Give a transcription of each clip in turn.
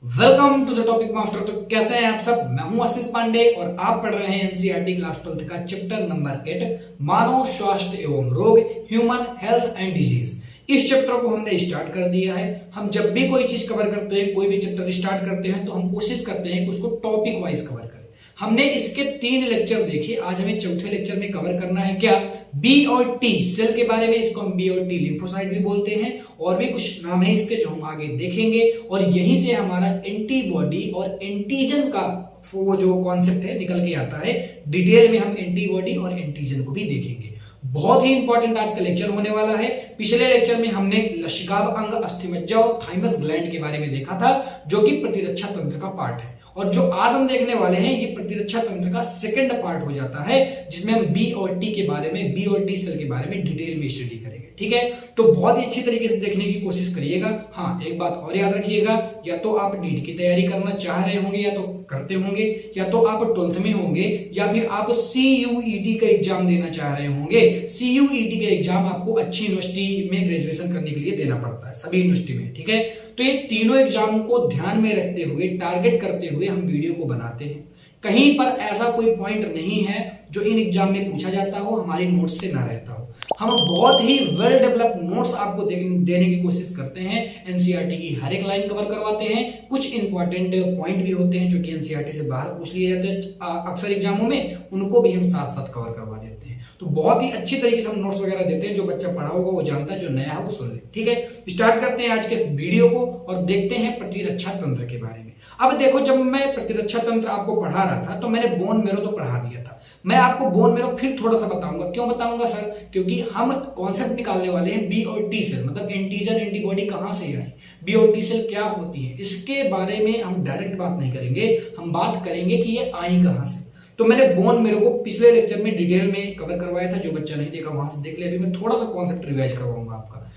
Welcome to the topic master. तो कैसे हैं आप सब? मैं हूं आशीष पांडे और आप पढ़ रहे हैं एनसीईआरटी क्लास 12 का चैप्टर नंबर 8 मानव स्वास्थ्य एवं रोग, ह्यूमन हेल्थ एंड डिजीज। इस चैप्टर को हमने स्टार्ट कर दिया है। हम जब भी कोई चीज कवर करते हैं, कोई भी चैप्टर स्टार्ट करते हैं, तो हम कोशिश करते हैं कि उसको टॉपिक वाइज कवर करें। हमने इसके 3 लेक्चर देखे, आज हमें चौथे लेक्चर में कवर करना है क्या? बी और टी सेल के बारे में। इसको हम बी और टी लिम्फोसाइट भी बोलते हैं, और भी कुछ नाम है इसके जो हम आगे देखेंगे। और यहीं से हमारा एंटीबॉडी और एंटीजन का वो जो कॉन्सेप्ट है निकल के आता है। डिटेल में हम एंटीबॉडी और एंटीजन को भी देखेंगे। बहुत ही इंपॉर्टेंट आज का लेक्चर होने वाला है। पिछले लेक्चर में हमने लसिकाव अंग, अस्थिमज्जा और थाइमस ग्लैंड के बारे में देखा था, जो कि प्रतिरक्षा तंत्र का पार्ट है। और जो आज हम देखने वाले हैं ये प्रतिरक्षा तंत्र का सेकंड पार्ट हो जाता है, जिसमें हम बी और टी के बारे में, बी और टी सेल के बारे में डिटेल में स्टडी करेंगे। ठीक है, तो बहुत ही अच्छी तरीके से देखने की कोशिश करिएगा। हाँ, एक बात और याद रखिएगा, या तो आप नीट की तैयारी करना चाह रहे होंगे, या तो करते होंगे, या तो आप 12th में होंगे, या फिर आप CUET का एग्जाम देना चाह रहे होंगे। CUET का एग्जाम आपको अच्छी यूनिवर्सिटी में ग्रेजुएशन करने के लिए देना पड़ता है, सभी यूनिवर्सिटी में। ठीक है, तो ये तीनों एग्जाम को ध्यान में रखते हुए, टारगेट करते हुए हम वीडियो को बनाते हैं। कहीं पर ऐसा कोई पॉइंट नहीं है जो इन एग्जाम में पूछा जाता हो हमारी नोट्स से ना रहता हो। हम बहुत ही वेल डेवलप्ड नोट्स आपको देने की कोशिश करते हैं। एनसीईआरटी की हर एक लाइन कवर करवाते हैं। कुछ इंपॉर्टेंट पॉइंट भी होते हैं जो कि एनसीईआरटी से बाहर पूछ लिए जाते हैं अक्सर एग्जामों में, उनको भी हम साथ साथ कवर करवा देते हैं। तो बहुत ही अच्छी तरीके से हम नोट्स वगैरह देते हैं। जो बच्चा पढ़ा होगा वो जानता है, जो नया है वो सुन ले। ठीक है, स्टार्ट करते हैं आज के इस वीडियो को और देखते हैं प्रतिरक्षा तंत्र के बारे में। अब देखो, जब मैं प्रतिरक्षा तंत्र आपको पढ़ा रहा था तो मैंने बोन मेरो तो पढ़ा दिया था। मैं आपको बोन मेरो फिर थोड़ा सा बताऊंगा। क्यों बताऊंगा सर? क्योंकि हम कॉन्सेप्ट निकालने वाले हैं बी और टी सेल, मतलब एंटीजन एंटीबॉडी कहां से आई, बी और टी सेल क्या होती है, इसके बारे में हम डायरेक्ट बात नहीं करेंगे। हम बात करेंगे कि ये आई कहां से। तो मैंने बोन मेरो को पिछले लेक्चर में डिटेल में कवर करवाया था। जो बच्चा नहीं देखा वहां से देख ले। अभी मैं थोड़ा सा कॉन्सेप्ट रिवाइज करवाऊंगा आपका।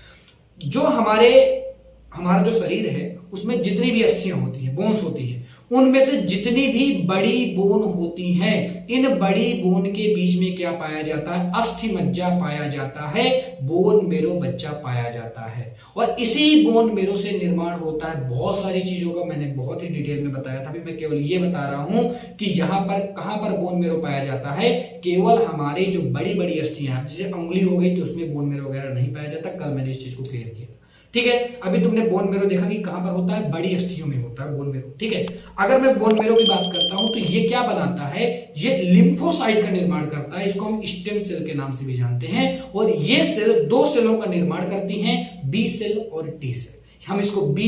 जो हमारा जो शरीर है उसमें जितनी भी अस्थियां होती हैं, बोन्स होती हैं, उनमें से जितनी भी बड़ी बोन होती हैं, इन बड़ी बोन के बीच में क्या पाया जाता है? अस्थिमज्जा पाया जाता है, बोन मेरो बच्चा पाया जाता है। और इसी बोन मेरो से निर्माण होता है बहुत सारी चीजों का। मैंने बहुत ही डिटेल में बताया था। अभी मैं केवल ये बता रहा हूं कि यहां पर कहां पर बोन मेरो पाया जाता है। केवल हमारे जो बड़ी बड़ी अस्थियां हैं, जैसे उंगली हो गई तो उसमें बोन मेरो वगैरह नहीं पाया जाता। कल मैंने इस चीज को क्लियर किया। ठीक है, अभी तुमने बोन मेरो देखा कि कहां पर होता है? बड़ी अस्थियों में होता है बोन मेरो। ठीक है, अगर मैं बोन मेरो की बात करता हूं तो ये क्या बनाता है? ये लिम्फोसाइट का निर्माण करता है। इसको हम स्टेम सेल के नाम से भी जानते हैं। और ये सेल 2 सेलों का निर्माण करती हैं, बी सेल और टी सेल। हम इसको बी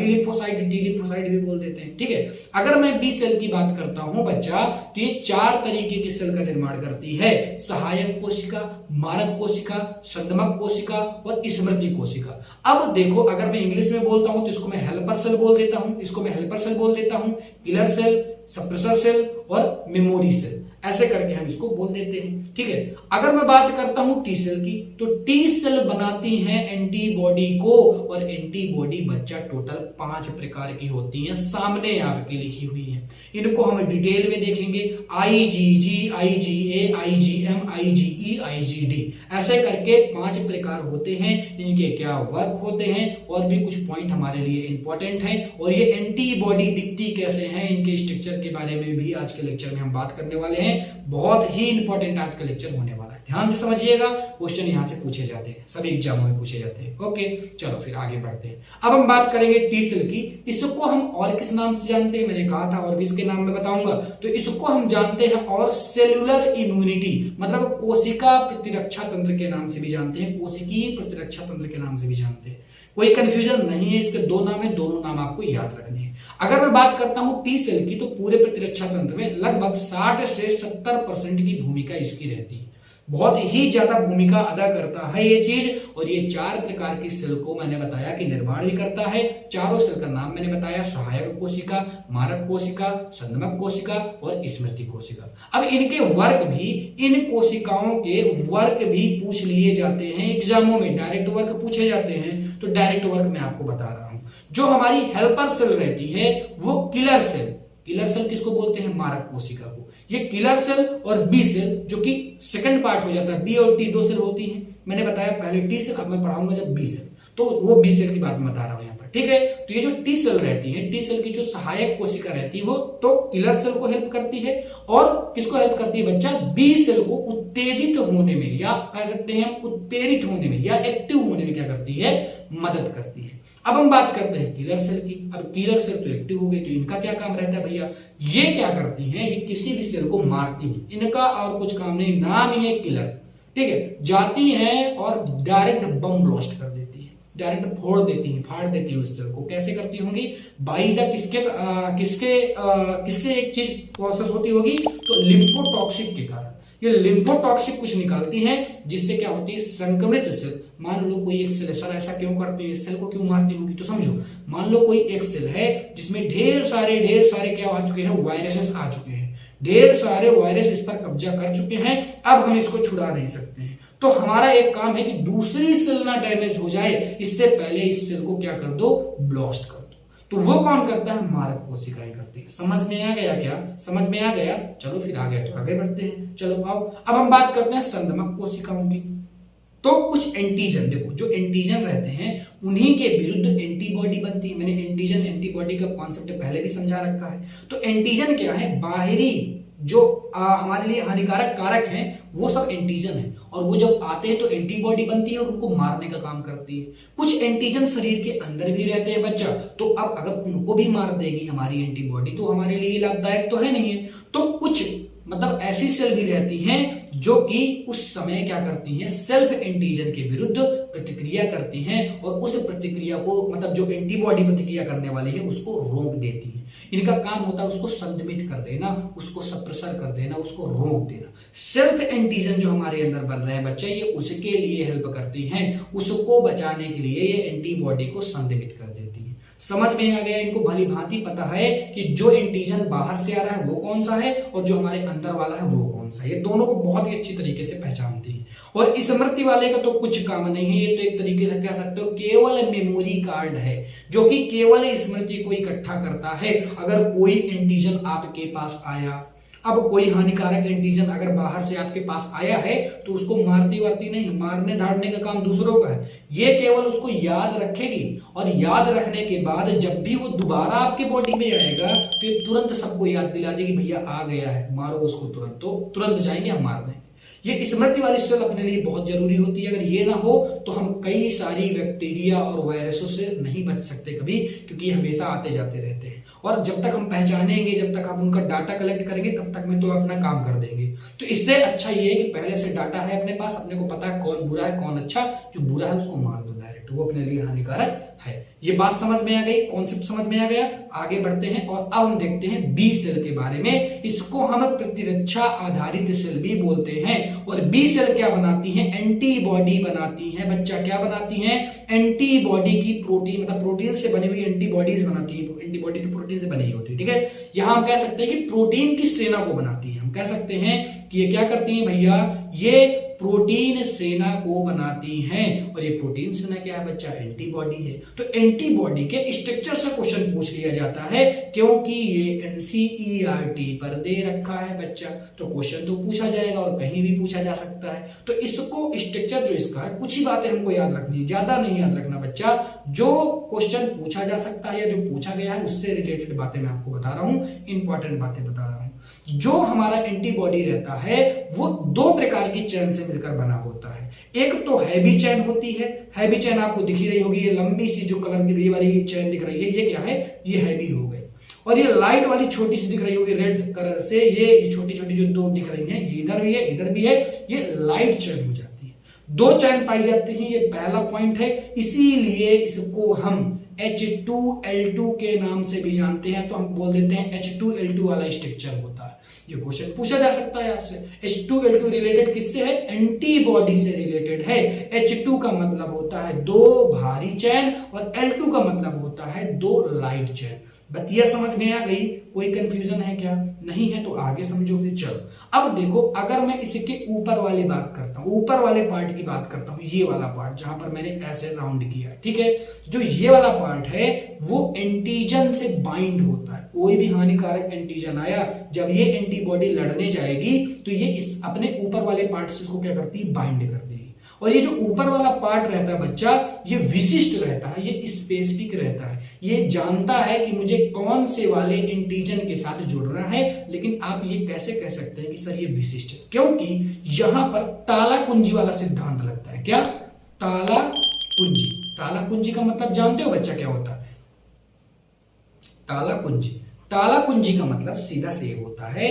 लिम्फोसाइट, टी लिम्फोसाइट भी बोल देते हैं। ठीक है, अगर मैं बी सेल की बात करता हूं बच्चा, तो ये 4 तरीके के सेल का निर्माण करती है। सहायक कोशिका, मारक कोशिका, संदमक कोशिका और स्मृति कोशिका। अब देखो, अगर मैं इंग्लिश में बोलता हूं तो इसको मैं हेल्पर सेल बोल देता हूं, इसको मैं हेल्पर सेल बोल देता हूं, किलर सेल, सप्रेसर सेल और मेमोरी सेल, ऐसे करके हम इसको बोल देते हैं। ठीक है, अगर मैं बात करता हूं टी सेल की, तो टी सेल बनाती हैं एंटीबॉडी को। और एंटीबॉडी बच्चा टोटल 5 प्रकार की होती हैं, सामने आपकी लिखी हुई है। इनको हम डिटेल में देखेंगे। IgG, IgA, IgM, IgE, IgD, ऐसे करके 5 प्रकार होते हैं। इनके क्या वर्क होते हैं और भी कुछ पॉइंट हमारे लिए इंपॉर्टेंट है। और ये एंटीबॉडी दिखती कैसे हैं, इनके स्ट्रक्चर के बारे में भी आज के लेक्चर में हम बात करने वाले हैं। बहुत ही इंपॉर्टेंट आज का लेक्चर होने वाला है। ध्यान से समझिएगा, क्वेश्चन यहां से पूछे जाते हैं, सभी एग्जामों में पूछे जाते हैं। ओके, चलो फिर आगे बढ़ते हैं। अब हम बात करेंगे टी सेल की। इसको हम और किस नाम से जानते हैं? मैंने कहा था और भी इसके नाम में बताऊंगा। तो इसको हम जानते हैं और सेलुलर इम्यूनिटी, मतलब कोशिका प्रतिरक्षा तंत्र के नाम से भी जानते हैं, कोशिकीय प्रतिरक्षा तंत्र के नाम से भी जानते हैं। कोई कंफ्यूजन नहीं है, इसके 2 नाम है, दोनों नाम आपको याद रखने हैं। अगर मैं बात करता हूं टी सेल की, तो पूरे प्रतिरक्षा तंत्र में लगभग 60 से 70% की भूमिका इसकी रहती है। बहुत ही ज्यादा भूमिका अदा करता है ये चीज। और ये 4 प्रकार की सेल को मैंने बताया कि निर्माण भी करता है। चारों सेल का नाम मैंने बताया, सहायक कोशिका, मारक कोशिका, संदमक कोशिका और स्मृति कोशिका। अब इनके वर्क भी, इन कोशिकाओं के वर्क भी पूछ लिए जाते हैं एग्जामों में। डायरेक्ट वर्क पूछे जाते हैं, तो डायरेक्ट वर्क मैं आपको बता रहा हूं। जो हमारी हेल्पर सेल रहती है वो किलर सेल। किलर सेल किसको बोलते हैं? मारक कोशिका को। ये किलर सेल और बी सेल, जो कि सेकंड पार्ट हो जाता है, बी और टी 2 सेल होती हैं। मैंने बताया पहले टी सेल, अब मैं पढ़ाऊंगा जब बी सेल, तो वो बी सेल की बात मैं बता रहा हूं यहां पर। ठीक है, तो तो ये जो टी सेल रहती है, टी सेल की जो सहायक कोशिका रहती है वो तो किलर सेल को हेल्प करती है और किसको हेल्प करती है बच्चा, बी सेल को उत्तेजित होने में या कह सकते हैं हम उत्प्रेरित होने में या एक्टिव होने में क्या करती है, मदद करती है। अब हम बात करते हैं किलर सेल की। अब किलर सेल तो एक्टिव हो गई, तो इनका क्या काम रहता है भैया, ये क्या करती हैं, ये किसी भी सेल को मारती हैं, इनका और कुछ काम नहीं, नाम ही है किलर। ठीक है, जाती हैं और डायरेक्ट बम ब्लास्ट कर देती है, डायरेक्ट फोड़ देती हैं, फाड़ देती है उस सेल को। कैसे करती होंगी, बाई द किसके एक चीज प्रोसेस होती होगी, तो लिम्फोटॉक्सिक के कारण। ये लिम्फोटॉक्सिक कुछ निकालती हैं जिससे क्या होती है, संक्रमित सेल, मान लो कोई एक सेल है, सर ऐसा क्यों करती है, सेल को क्यों मारती होगी, तो समझो, मान लो कोई एक सेल है जिसमें ढेर सारे क्या आ चुके हैं, वायरसेस आ चुके हैं, ढेर सारे वायरस इस पर कब्जा कर चुके हैं, अब हम इसको छुड़ा नहीं सकते हैं। तो हमारा एक काम है कि दूसरी सेल ना डैमेज हो जाए, इससे पहले इस सेल को क्या कर दो, ब्लास्ट कर दो। तो वो कौन करता है, मारक कोशिकाएं करती है। समझ में आ गया क्या, समझ में आ गया, चलो फिर आगे तो आगे बढ़ते हैं। चलो आओ, अब हम बात करते हैं संदमक कोशिकाओं की। तो कुछ एंटीजन, देखो जो एंटीजन रहते हैं उन्हीं के विरुद्ध एंटीबॉडी बनती है। मैंने एंटीजन एंटीबॉडी का कॉन्सेप्ट पहले भी समझा रखा है। तो एंटीजन क्या है, बाहरी जो हमारे लिए हानिकारक कारक हैं वो सब एंटीजन है, और वो जब आते हैं तो एंटीबॉडी बनती है और उनको मारने का काम करती है। कुछ एंटीजन शरीर के अंदर भी रहते हैं बच्चा, तो अब अगर उनको भी मार देगी हमारी एंटीबॉडी तो हमारे लिए लाभदायक तो है नहीं है। तो कुछ मतलब ऐसी सेल भी रहती हैं जो कि उस समय क्या करती हैं, सेल्फ एंटीजन के विरुद्ध प्रतिक्रिया करती हैं और उस प्रतिक्रिया को मतलब जो एंटीबॉडी प्रतिक्रिया करने वाली है उसको रोक देती हैं। इनका काम होता है उसको संदमित कर देना, उसको सप्रेसर कर देना, उसको रोक देना। सेल्फ एंटीजन जो हमारे अंदर बन रहे हैं बच्चे, ये उसके लिए हेल्प करती हैं, उसको बचाने के लिए ये एंटीबॉडी को संदमित कर देती है। समझ में आ गया, इनको भली भांति पता है कि जो एंटीजन बाहर से आ रहा है वो कौन सा है और जो हमारे अंदर वाला है वो कौन सा है। ये दोनों को बहुत ही अच्छी तरीके से पहचानती है। और स्मृति वाले का तो कुछ काम नहीं है, ये तो एक तरीके से कह सकते हो केवल मेमोरी कार्ड है, जो कि केवल स्मृति को इकट्ठा करता है। अगर कोई एंटीजन आपके पास आया, अब कोई हानिकारक एंटीजन अगर बाहर से आपके पास आया है तो उसको मारती वारती नहीं, मारने धाड़ने का काम दूसरों का है। ये केवल उसको याद रखेगी और याद रखने के बाद जब भी वो दोबारा आपकी बॉडी में आएगा तो ये तुरंत सबको याद दिला देगी भैया आ गया है, मारो उसको तुरंत, तो तुरंत जाएंगे हम मार देंगे। ये स्मृति वाली सेल अपने लिए बहुत जरूरी होती है। अगर ये ना हो तो हम कई सारी बैक्टीरिया और वायरसों से नहीं बच सकते कभी, क्योंकि ये हमेशा आते जाते रहते हैं। और जब तक हम पहचानेंगे, जब तक हम उनका डाटा कलेक्ट करेंगे, तब तक में तो अपना काम कर देंगे। तो इससे अच्छा ये है कि पहले से डाटा है अपने पास, अपने को पता है कौन बुरा है कौन अच्छा। जो बुरा है उसको मार दो डायरेक्ट, वो अपने लिए हानिकारक है। ये बात समझ में आ गई, कॉन्सेप्ट समझ में आ गया। आगे बढ़ते हैं और अब हम देखते हैं बी सेल के बारे में। इसको हम प्रतिरक्षा आधारित सेल भी बोलते हैं। और बी सेल क्या बनाती है, एंटीबॉडी बनाती है बच्चा। क्या बनाती है, एंटीबॉडी की प्रोटीन मतलब प्रोटीन से बनी हुई एंटीबॉडीज बनाती है। एंटीबॉडी की प्रोटीन से बनी होती है, ठीक है। यहां हम कह सकते हैं कि प्रोटीन की सेना को बनाती है। हम कह सकते हैं कि ये क्या करती है भैया, ये प्रोटीन सेना को बनाती हैं। और ये प्रोटीन सेना क्या है बच्चा, एंटीबॉडी है। तो एंटीबॉडी के स्ट्रक्चर से क्वेश्चन पूछ लिया जाता है, क्योंकि ये एनसीईआरटी पर दे रखा है बच्चा, तो क्वेश्चन तो पूछा जाएगा और कहीं भी पूछा जा सकता है। तो इसको स्ट्रक्चर जो इसका है, कुछ ही बातें हमको याद रखनी है, ज्यादा नहीं याद रखना बच्चा। जो क्वेश्चन पूछा जा सकता है या जो पूछा गया है उससे रिलेटेड बातें मैं आपको बता रहा हूं, इंपॉर्टेंट बातें बता रहा हूं। जो हमारा एंटीबॉडी रहता है वो दो प्रकार की चेन से मिलकर बना होता है। एक तो हैवी चेन होती है, हैवी चेन आपको दिख ही रही होगी, ये लंबी सी जो कलर की ये वाली चेन दिख रही है, ये क्या है, ये हैवी हो गई। और ये लाइट वाली छोटी सी दिख रही होगी रेड कलर से, ये छोटी छोटी जो दो दिख रही हैं, ये इधर भी है इधर भी है, ये लाइट चेन हो जाती है। दो चेन पाई जाती है, ये पहला पॉइंट है। इसीलिए इसको हम H2L2 के नाम से भी जानते हैं, तो हम बोल देते हैं H2L2 वाला स्ट्रक्चर होता है। ये क्वेश्चन पूछा जा सकता है आपसे, H2L2 रिलेटेड किससे है, एंटीबॉडी से रिलेटेड है। H2 का मतलब होता है दो भारी चैन और L2 का मतलब होता है दो लाइट चैन। बतिया समझ में आ गई, कोई कंफ्यूजन है क्या, नहीं है तो आगे समझो फिर। चलो अब देखो, अगर मैं इसके ऊपर वाली बात करता हूं, ऊपर वाले पार्ट की बात करता हूं, ये वाला पार्ट जहां पर मैंने ऐसे राउंड किया, ठीक है, जो ये वाला पार्ट है वो एंटीजन से बाइंड होता है। कोई भी हानिकारक एंटीजन आया, जब ये एंटीबॉडी लड़ने जाएगी तो ये इस अपने ऊपर वाले पार्ट से इसको क्या करती है, बाइंड कर देगी। और ये जो ऊपर वाला पार्ट रहता है बच्चा, ये विशिष्ट रहता है, ये स्पेसिफिक रहता है, ये जानता है कि मुझे कौन से वाले इंटीजन के साथ जुड़ना है। लेकिन आप ये कैसे कह सकते हैं कि सर ये विशिष्ट है, क्योंकि यहां पर ताला कुंजी वाला सिद्धांत लगता है। क्या? ताला कुंजी। ताला कुंजी का मतलब जानते हो बच्चा क्या होता है? ताला कुंजी, ताला कुंजी का मतलब सीधा से होता है,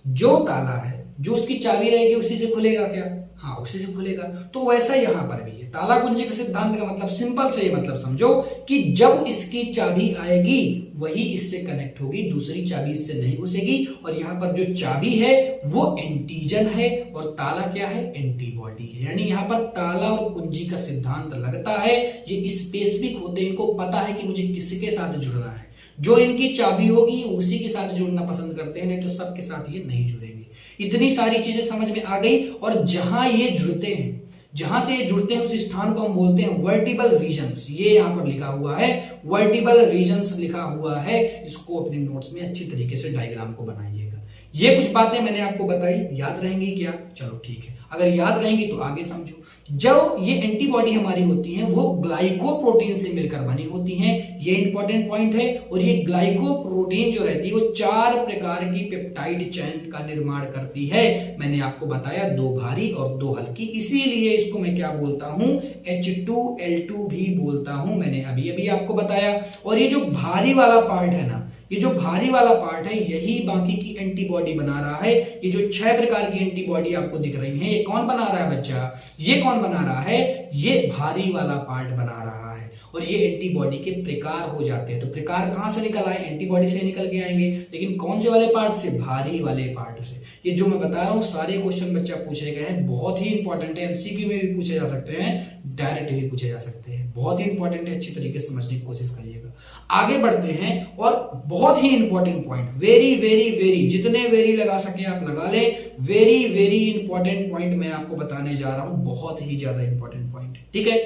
जो ताला है, जो उसकी चाबी रहेगी उसी से खुलेगा। क्या? हाँ, उसी से खुलेगा। तो वैसा यहां पर भी है। ताला कुंजी के सिद्धांत का मतलब सिंपल से ये मतलब समझो कि जब इसकी चाबी आएगी वही इससे कनेक्ट होगी, दूसरी चाबी इससे नहीं घुसेगी। और यहां पर जो चाबी है वो एंटीजन है और ताला क्या है? एंटीबॉडी है। यानी यहां पर ताला और कुंजी का सिद्धांत लगता है, ये स्पेसिफिक होते हैं, इनको पता है कि मुझे किसके साथ जुड़ना है। जो इनकी चाबी होगी उसी के साथ जुड़ना पसंद करते हैं, नहीं तो सबके साथ ये नहीं जुड़ेंगे। इतनी सारी चीजें समझ में आ गई। और जहां ये जुड़ते हैं, जहां से ये जुड़ते हैं उस स्थान को हम बोलते हैं वर्टिबल रीजन्स। ये यहां पर लिखा हुआ है, वर्टिबल रीजन्स लिखा हुआ है। इसको अपने नोट्स में अच्छी तरीके से डायग्राम को बनाइएगा। ये कुछ बातें मैंने आपको बताई, याद रहेंगी क्या? चलो ठीक है, अगर याद रहेंगी तो आगे समझो। जब ये एंटीबॉडी हमारी होती हैं वो ग्लाइकोप्रोटीन से मिलकर बनी होती हैं, ये इंपॉर्टेंट पॉइंट है। और ये ग्लाइकोप्रोटीन जो रहती है वो 4 प्रकार की पेप्टाइड चेन का निर्माण करती है। मैंने आपको बताया 2 भारी और 2 हल्की, इसीलिए इसको मैं क्या बोलता हूं? H2L2 भी बोलता हूं, मैंने अभी अभी आपको बताया। और ये जो भारी वाला पार्ट है ना, ये जो भारी वाला पार्ट है यही बाकी की एंटीबॉडी बना रहा है। ये जो 6 प्रकार की एंटीबॉडी आपको दिख रही है, ये कौन बना रहा है बच्चा? ये कौन बना रहा है? ये भारी वाला पार्ट बना रहा है। और ये एंटीबॉडी के प्रकार हो जाते हैं। तो प्रकार कहां से निकल आए? एंटीबॉडी से निकल के आएंगे, लेकिन कौन से वाले पार्ट से? भारी वाले पार्ट से। ये जो मैं बता रहा हूं सारे क्वेश्चन बच्चा पूछे गए हैं, बहुत ही इंपॉर्टेंट है। एमसीक्यू में भी पूछे जा सकते हैं, डायरेक्ट भी पूछे जा सकते हैं, बहुत ही इंपॉर्टेंट है। अच्छी तरीके से समझने की कोशिश करिएगा। आगे बढ़ते हैं। और बहुत ही important point, very very very, जितने वेरी लगा सके आप लगा ले, वेरी वेरी इंपॉर्टेंट पॉइंट मैं आपको बताने जा रहा हूं, बहुत ही ज्यादा इंपॉर्टेंट पॉइंट। ठीक है,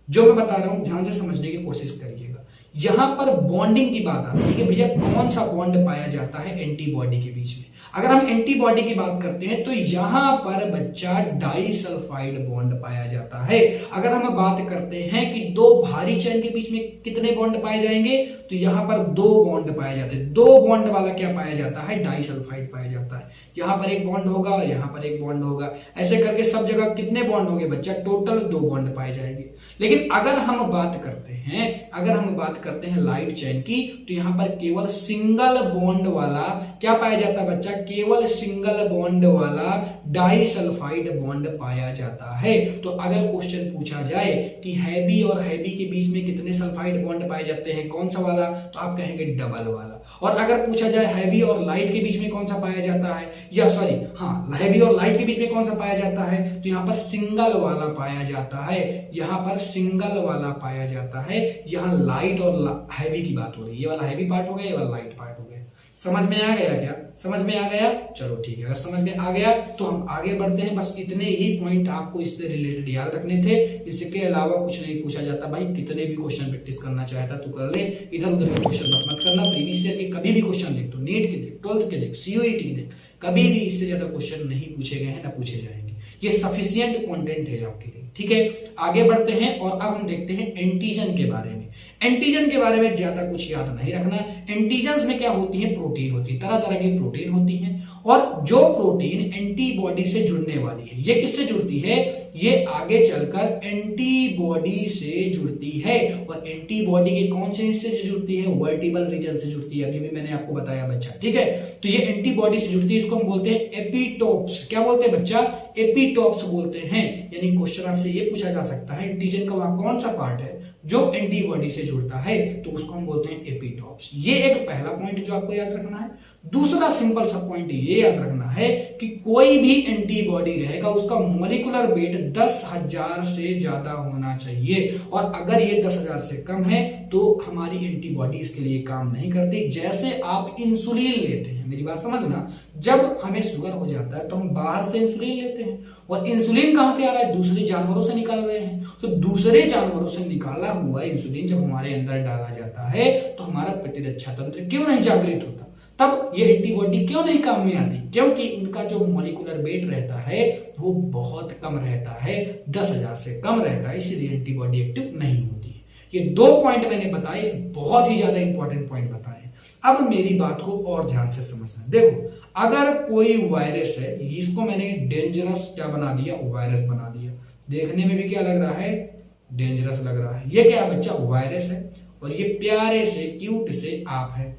जो मैं बता रहा हूं ध्यान से समझने की कोशिश करिएगा। यहां पर बॉन्डिंग की बात आती है कि भैया कौन सा बॉन्ड पाया जाता है एंटीबॉडी के बीच में। अगर हम एंटीबॉडी की बात करते हैं तो यहां पर बच्चा डाइसल्फाइड बॉन्ड पाया जाता है। अगर हम बात करते हैं कि 2 भारी चेन के बीच में कितने बॉन्ड पाए जाएंगे, तो यहां पर 2 बॉन्ड पाए जाते हैं। 2 बॉन्ड वाला क्या पाया जाता है? डाइसल्फाइड पाया जाता है। यहां पर एक बॉन्ड होगा और यहां पर एक बॉन्ड होगा, ऐसे करके सब जगह कितने बॉन्ड होंगे बच्चा? टोटल 2 बॉन्ड पाए जाएंगे। लेकिन अगर हम बात करते हैं लाइट चेन की, तो यहां पर केवल सिंगल बॉन्ड वाला क्या पाया जाता है बच्चा? केवल सिंगल बॉन्ड वाला डाइसल्फाइड बॉन्ड पाया जाता है। तो अगर क्वेश्चन पूछा जाए कि हैवी और हैवी के बीच में कितने सल्फाइड बॉन्ड पाए जाते हैं, कौन सा वाला? तो आप कहेंगे डबल वाला। और अगर पूछा जाए हैवी और लाइट के बीच में कौन सा पाया जाता है, या सॉरी हाँ, हैवी और लाइट के बीच में कौन सा पाया जाता है, तो यहां पर सिंगल वाला पाया जाता है। यहां पर सिंगल वाला पाया जाता है। यहां लाइट और हैवी की बात हो रही है, ये वाला हैवी पार्ट हो गया, ये वाला लाइट पार्ट हो गया। समझ में आ गया क्या? समझ में आ गया? चलो ठीक है, अगर समझ में आ गया तो हम आगे बढ़ते हैं। बस इतने ही पॉइंट आपको इससे रिलेटेड याद रखने थे, इसके अलावा कुछ नहीं पूछा जाता। भाई कितने भी क्वेश्चन प्रैक्टिस करना चाहता तो कर ले, इधर उधर के क्वेश्चन बस मत करना। प्रीवियस ईयर के कभी भी क्वेश्चन देख, तो नीट के देख, 12th के देख, सीयूईटी के देख, कभी भी इससे ज्यादा क्वेश्चन नहीं पूछे गए हैं, ना पूछे जाएंगे। ये सफिशिएंट कंटेंट है आपके लिए। ठीक है, आगे बढ़ते हैं और अब हम देखते हैं एंटीजन के बारे में। एंटीजन के बारे में ज्यादा कुछ याद नहीं रखना। एंटीजन्स में क्या होती है? प्रोटीन होती है, तरह तरह की प्रोटीन होती है। और जो प्रोटीन एंटीबॉडी से जुड़ने वाली है, ये किससे जुड़ती है? ये आगे चलकर एंटीबॉडी से जुड़ती है। और एंटीबॉडी के कौन से हिस्से से जुड़ती है? वर्टिबल रीजन से जुड़ती है। अभी भी मैंने आपको बताया बच्चा। ठीक है, तो ये एंटीबॉडी से जुड़ती है, इसको हम बोलते हैं एपिटोप्स। क्या बोलते हैं बच्चा? एपिटोप्स बोलते हैं। यानी क्वेश्चन आपसे ये पूछा जा सकता है एंटीजन का वहां कौन सा पार्ट है जो एंटीबॉडी से जुड़ता है, तो उसको हम बोलते हैं एपिटोप्स। ये एक पहला पॉइंट जो आपको याद रखना है। दूसरा सिंपल सा पॉइंट ये याद रखना है कि कोई भी एंटीबॉडी रहेगा उसका मॉलिक्यूलर वेट 10,000 से ज्यादा होना चाहिए। और अगर ये 10,000 से कम है तो हमारी एंटीबॉडी इसके लिए काम नहीं करती। जैसे आप इंसुलिन लेते हैं, मेरी बात समझना, जब हमें शुगर हो जाता है तो हम बाहर से इंसुलिन लेते हैं, और इंसुलिन कहां से आ रहा है? दूसरे जानवरों से निकाल रहे हैं। तो दूसरे जानवरों से निकाला हुआ इंसुलिन जब हमारे अंदर डाला जाता है तो हमारा प्रतिरक्षा तंत्र क्यों नहीं जागृत होता? तब ये एंटीबॉडी क्यों नहीं काम में आती? क्योंकि इनका जो मॉलिक्यूलर वेट रहता है वो बहुत कम रहता है, 10,000 से कम रहता है, इसलिए एंटीबॉडी एक्टिव नहीं होती है। ये 2 पॉइंट मैंने बताए, बहुत ही ज्यादा इंपॉर्टेंट पॉइंट बताए। अब मेरी बात को और ध्यान से समझना। देखो, अगर कोई वायरस है, इसको मैंने डेंजरस क्या बना दिया, वायरस बना दिया। देखने में भी क्या लग रहा है, डेंजरस लग रहा है। ये क्या बच्चा, वायरस है, और ये प्यारे से क्यूट से आप है।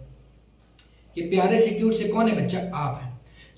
ये प्यारे से क्यूट से कौन है बच्चा, आप है।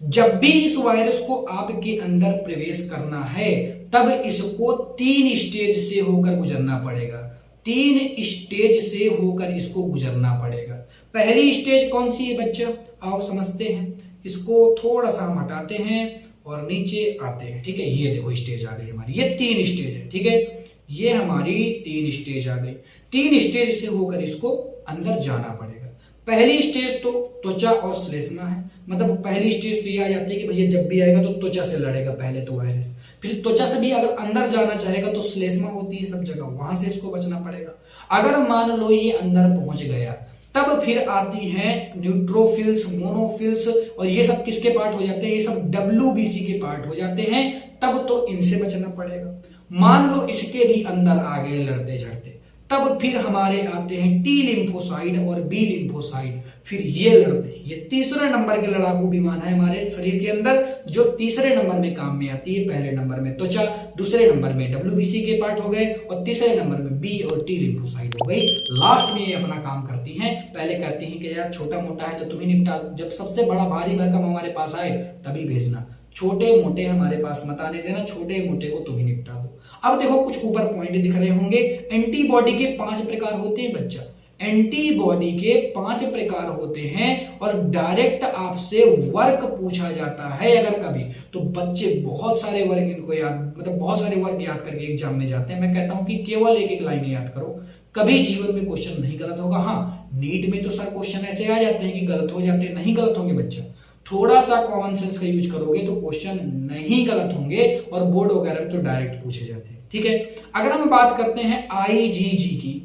जब भी इस वायरस को आपके अंदर प्रवेश करना है तब इसको 3 स्टेज से होकर गुजरना पड़ेगा। 3 स्टेज से होकर इसको गुजरना पड़ेगा। पहली स्टेज कौन सी है बच्चा, आओ समझते हैं। इसको थोड़ा सा हम हटाते हैं और नीचे आते हैं, ठीक है। ये देखो स्टेज आ गई हमारी, ये 3 स्टेज है, ठीक है। ये हमारी 3 स्टेज आ गई। 3 स्टेज से होकर इसको अंदर जाना पड़ेगा। पहली स्टेज तो त्वचा और श्लेष्मा है, मतलब पहली स्टेज तो ये आ जाती है कि भैया जब भी आएगा तो त्वचा से लड़ेगा पहले तो वायरस, फिर त्वचा से भी अगर अंदर जाना चाहेगा तो श्लेष्मा होती है सब जगह, वहां से इसको बचना पड़ेगा। अगर मान लो ये अंदर पहुंच गया तब फिर आती हैं न्यूट्रोफिल्स, मोनोफिल्स, और ये सब किसके पार्ट हो जाते हैं, ये सब WBC के पार्ट हो जाते हैं। तब तो इनसे बचना पड़ेगा। मान लो इसके भी अंदर आ गए लड़ते झड़ते, तब फिर हमारे आते हैं T लिम्फोसाइड और B लिम्फोसाइड, फिर ये लड़ते हैं। ये तीसरे नंबर के लड़ाकू विमान है हमारे शरीर के अंदर, जो तीसरे नंबर में काम में आती है। पहले नंबर में त्वचा, दूसरे नंबर में WBC के पार्ट हो गए, और तीसरे नंबर में B और T लिम्फोसाइड हो गई। लास्ट में ये अपना काम करती हैं। पहले कहती हैं कि यार छोटा मोटा है तो तुम ही निपटा दो, जब सबसे बड़ा भारी भरकम हमारे पास आए तभी भेजना, छोटे मोटे हमारे पास मत आने देना, छोटे मोटे को तुम ही निपटा दो। अब देखो कुछ ऊपर पॉइंट दिख रहे होंगे। एंटीबॉडी के 5 प्रकार होते हैं बच्चा, एंटीबॉडी के 5 प्रकार होते हैं, और डायरेक्ट आपसे वर्क पूछा जाता है अगर कभी, तो बच्चे बहुत सारे वर्क इनको याद, मतलब बहुत सारे वर्क याद करके एग्जाम में जाते हैं। मैं कहता हूं कि केवल एक लाइन याद करो, कभी जीवन में क्वेश्चन नहीं गलत होगा। हाँ, नीट में तो सर क्वेश्चन ऐसे आ जाते हैं कि गलत हो जाते हैं, नहीं गलत होंगे बच्चा, थोड़ा सा कॉमन सेंस का यूज करोगे तो क्वेश्चन नहीं गलत होंगे, और बोर्ड वगैरह में तो डायरेक्ट पूछे जाते हैं, ठीक है। अगर हम बात करते हैं IgG की,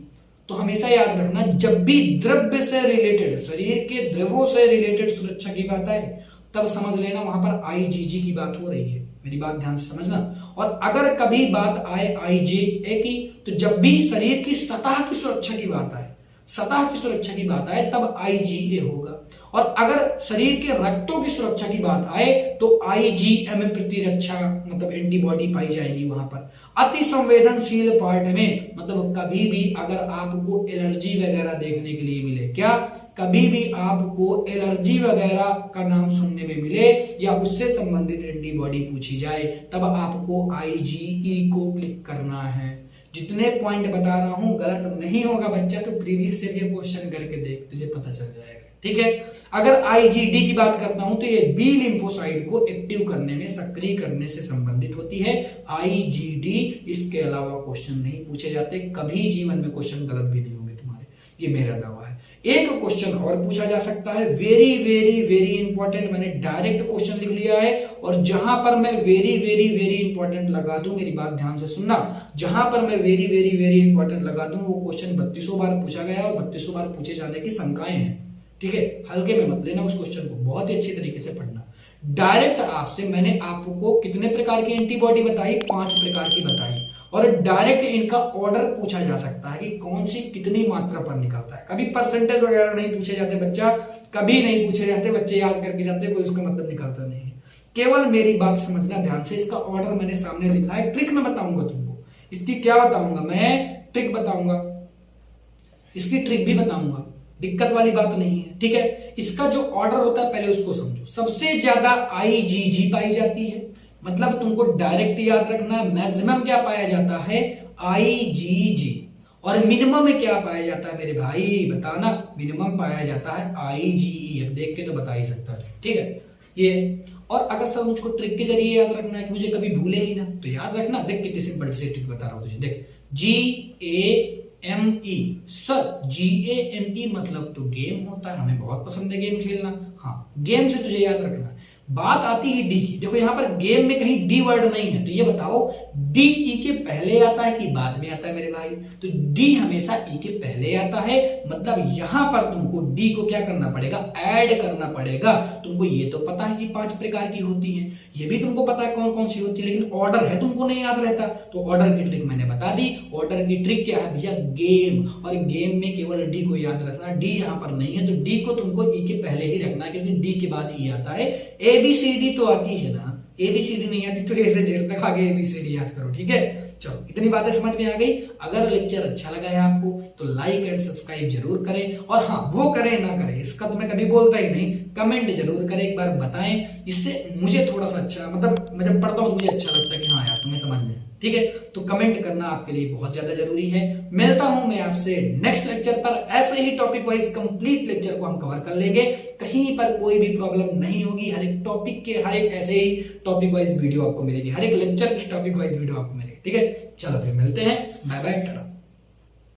तो हमेशा याद रखना, जब भी द्रव्य से रिलेटेड, शरीर के द्रव्यों से रिलेटेड सुरक्षा की बात आए तब समझ लेना वहां पर IgG की बात हो रही है। मेरी बात ध्यान से समझना। और अगर कभी बात आए IgA की, तो जब भी शरीर की सतह की सुरक्षा की बात आए, सतह की सुरक्षा की बात आए तब IgA होगा। और अगर शरीर के रक्तों की सुरक्षा की बात आए तो IgM प्रतिरक्षा, मतलब एंटीबॉडी पाई जाएगी वहां पर। अति संवेदनशील पार्ट में, मतलब कभी भी अगर आपको एलर्जी वगैरह देखने के लिए मिले, क्या कभी भी आपको एलर्जी वगैरह का नाम सुनने में मिले या उससे संबंधित एंटीबॉडी पूछी जाए, तब आपको IgE को क्लिक करना है। जितने पॉइंट बता रहा हूं गलत नहीं होगा बच्चा, तो प्रीवियस ईयर के क्वेश्चन करके देख, तुझे पता चल जाएगा, ठीक है। अगर IgD की बात करता हूं तो ये B लिम्फोसाइड को एक्टिव करने में, सक्रिय करने से संबंधित होती है। IgD, इसके अलावा क्वेश्चन नहीं पूछे जाते, कभी जीवन में क्वेश्चन गलत भी नहीं होंगे तुम्हारे, ये मेरा दावा है। एक क्वेश्चन और पूछा जा सकता है, वेरी वेरी वेरी इंपॉर्टेंट, मैंने डायरेक्ट क्वेश्चन लिख लिया है, और जहां पर मैं वेरी वेरी वेरी इंपॉर्टेंट लगा दूं, मेरी बात ध्यान से सुनना, जहां पर मैं वेरी वेरी वेरी इंपॉर्टेंट लगा दूं वो क्वेश्चन 3200 बार पूछा गया और 3200 बार पूछे जाने की शंकाएं हैं, ठीक है। हल्के में मत लेना उस क्वेश्चन को, बहुत ही अच्छी तरीके से पढ़ना। डायरेक्ट आपसे मैंने आपको कितने प्रकार की एंटीबॉडी बताई, 5 प्रकार की बताई, और डायरेक्ट इनका ऑर्डर पूछा जा सकता है कि कौन सी कितनी मात्रा पर निकलता है। कभी परसेंटेज वगैरह नहीं पूछे जाते बच्चा, कभी नहीं पूछे जाते, बच्चे याद करके जाते, कोई उसका मतलब निकलता नहीं है। केवल मेरी बात समझना ध्यान से, इसका ऑर्डर मैंने सामने लिखा है, ट्रिक में बताऊंगा तुमको। इसकी क्या बताऊंगा मैं, ट्रिक बताऊंगा, इसकी ट्रिक भी बताऊंगा, दिक्कत वाली बात नहीं है, ठीक है। इसका जो ऑर्डर होता है पहले उसको समझो। सबसे ज्यादा IgG पाई जाती है, मतलब तुमको डायरेक्ट याद रखना, मैक्सिमम क्या पाया जाता है, IgG, और मिनिमम में क्या पाया जाता है मेरे भाई, बताना। मिनिमम पाया जाता है IgE, अब देख के तो बता ही सकता है, ठीक है ये। और अगर सर मुझको ट्रिक के जरिए याद रखना है कि मुझे कभी भूले ही ना, तो याद रखना, देख कितनी सिंपल से ट्रिक बता रहा हूं तुझे, देख GAME, सर GAME मतलब तो गेम होता है, हमें बहुत पसंद है गेम खेलना। हाँ, गेम से तुझे याद रखना। बात आती है डी की, देखो यहां पर गेम में कहीं डी वर्ड नहीं है, तो ये बताओ डी ई के पहले आता है कि बाद में आता है मेरे भाई? तो डी हमेशा ई के पहले आता है, मतलब यहां पर तुमको डी को क्या करना पड़ेगा, ऐड करना पड़ेगा। तुमको ये तो पता है कि 5 प्रकार की होती हैं, ये भी तुमको पता है कौन कौन सी होती है, लेकिन ऑर्डर है तुमको नहीं याद रहता। तो ऑर्डर की ट्रिक मैंने बता दी। ऑर्डर की ट्रिक क्या है भैया, गेम, और गेम में केवल डी को याद रखना। डी यहां पर नहीं है तो डी को तुमको ई के पहले ही रखना, क्योंकि डी के बाद ई आता है। एबीसीडी तो आती है ना, एबीसीडी नहीं आती तो ए से जेड तक आगे एबीसीडी याद करो, ठीक है। चलो इतनी बातें समझ में आ गई। अगर लेक्चर अच्छा लगा है आपको तो लाइक एंड सब्सक्राइब जरूर करें, और हाँ वो करें ना करें इसका तो मैं कभी बोलता ही नहीं, कमेंट जरूर करें, एक बार बताएं, इससे मुझे थोड़ा सा अच्छा, मतलब मैं जब पढ़ता हूं तो मुझे अच्छा लगता है कि हाँ यार तुम्हें समझ में, ठीक है। तो कमेंट करना आपके लिए बहुत ज्यादा जरूरी है। मिलता हूं मैं आपसे नेक्स्ट लेक्चर पर, ऐसे ही टॉपिक वाइज कंप्लीट लेक्चर को हम कवर कर लेंगे, कहीं पर कोई भी प्रॉब्लम नहीं होगी। हर एक टॉपिक के हर एक ऐसे ही टॉपिक वाइज वीडियो आपको मिलेगी, हर एक लेक्चर की टॉपिक वाइज वीडियो आपको मिलेगी, ठीक है। चलो फिर मिलते हैं, बाय बाय।